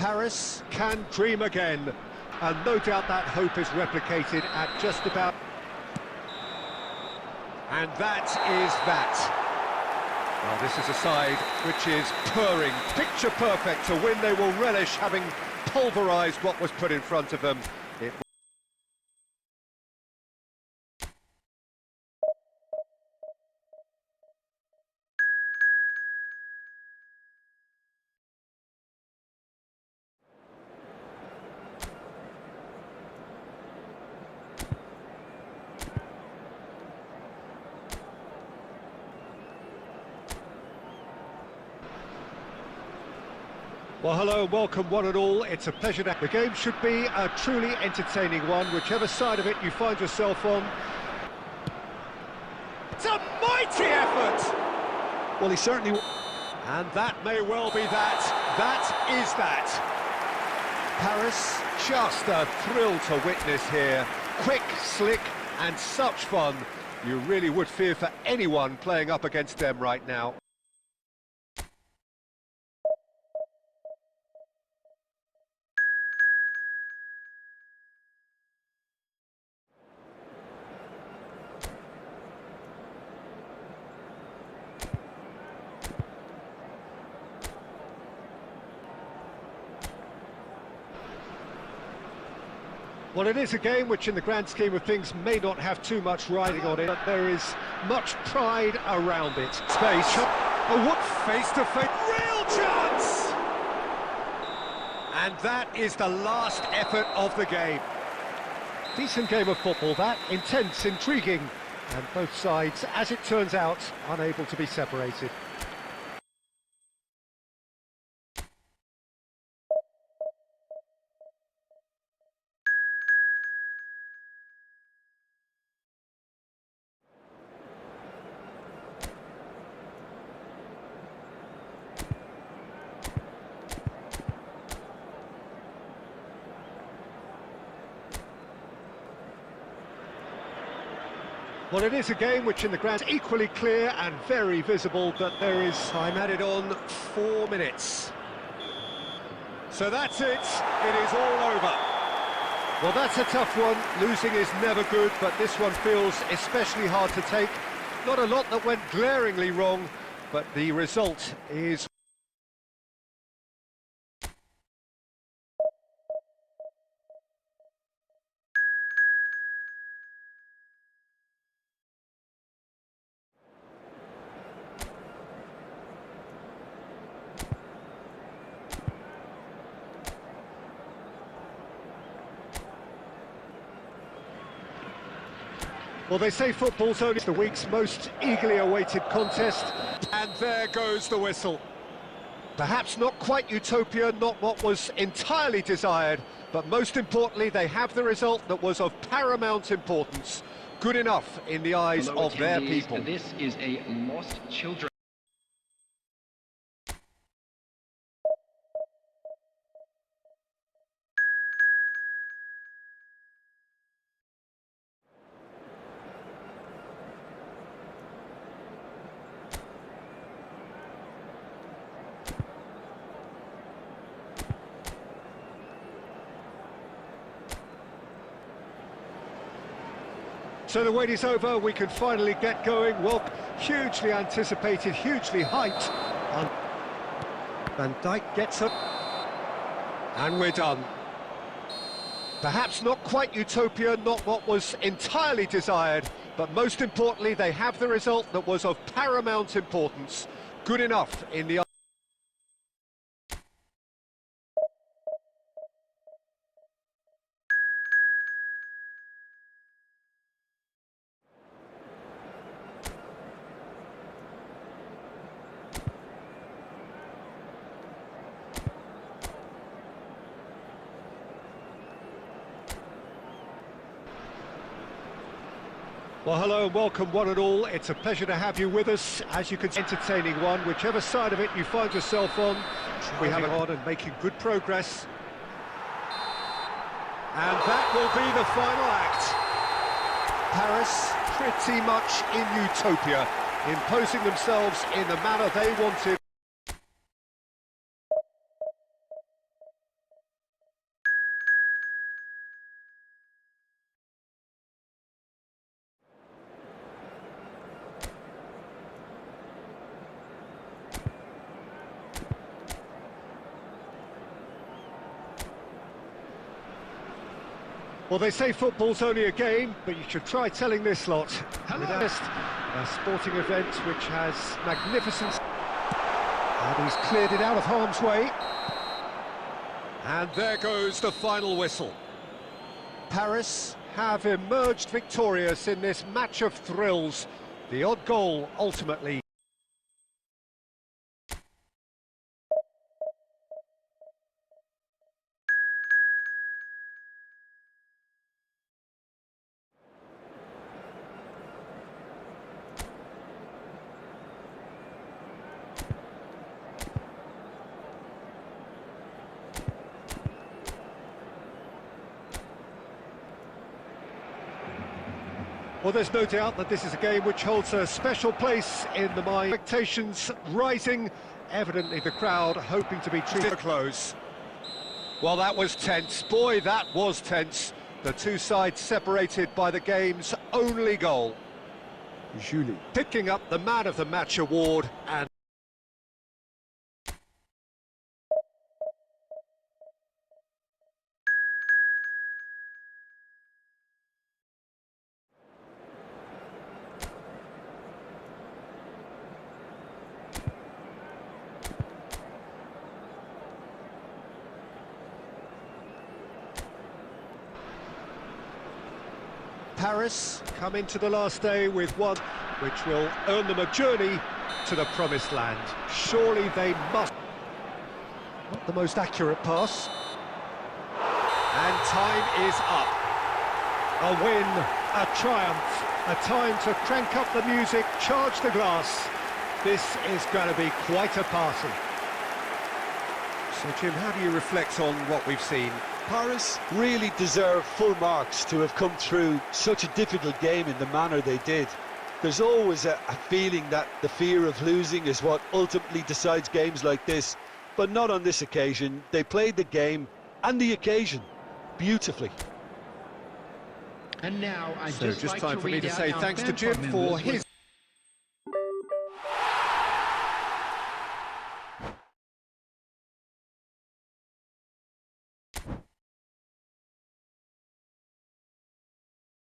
Paris can dream again, and no doubt that hope is replicated at just about... And that is that. Well, this is a side which is purring, picture perfect to win. They will relish having pulverised what was put in front of them. Well, hello and welcome one and all. It's a pleasure to... The game should be a truly entertaining one, whichever side of it you find yourself on. It's a mighty effort! Well, he certainly... And that may well be that. That is that. Paris, just a thrill to witness here. Quick, slick, and such fun. You really would fear for anyone playing up against them right now. Well, it is a game which, in the grand scheme of things, may not have too much riding on it, but there is much pride around it. Space. Oh, what face-to-face. Real chance! And that is the last effort of the game. Decent game of football, that. Intense, intriguing. And both sides, as it turns out, unable to be separated. Well, it is a game which in the grand equally clear and very visible that there is time added on 4 minutes. So that's it, it is all over. Well, that's a tough one. Losing is never good, but this one feels especially hard to take. Not a lot that went glaringly wrong, but the result is... Well, they say football's only the week's most eagerly awaited contest, and there goes the whistle. Perhaps not quite utopia, not what was entirely desired, but most importantly, they have the result that was of paramount importance. Good enough in the eyes of their people. This is a lost children. So the wait is over, we can finally get going. Well, hugely anticipated, hugely hyped. Van Dijk gets up. And we're done. Perhaps not quite utopia, not what was entirely desired, but most importantly, they have the result that was of paramount importance. Good enough in the... Well, hello and welcome one and all. It's a pleasure to have you with us. As you can see, entertaining one, whichever side of it you find yourself on. We have it on and making good progress. And that will be the final act. Paris pretty much in utopia, imposing themselves in the manner they wanted. Well, they say football's only a game, but you should try telling this lot. A sporting event which has magnificence. And he's cleared it out of harm's way. And there goes the final whistle. Paris have emerged victorious in this match of thrills. The odd goal ultimately. Well, there's no doubt that this is a game which holds a special place in the mind. Expectations rising, evidently the crowd hoping to be treated to close. Well, that was tense. Boy, that was tense. The two sides separated by the game's only goal. Julie picking up the Man of the Match award and... Paris come into the last day with one which will earn them a journey to the promised land. Surely they must. Not the most accurate pass. And time is up. A win, a triumph, a time to crank up the music, charge the glass. This is going to be quite a party. So Jim, how do you reflect on what we've seen? Paris really deserve full marks to have come through such a difficult game in the manner they did. There's always a feeling that the fear of losing is what ultimately decides games like this, but not on this occasion. They played the game and the occasion beautifully. And now I So just time for me to say thanks to Jim for his...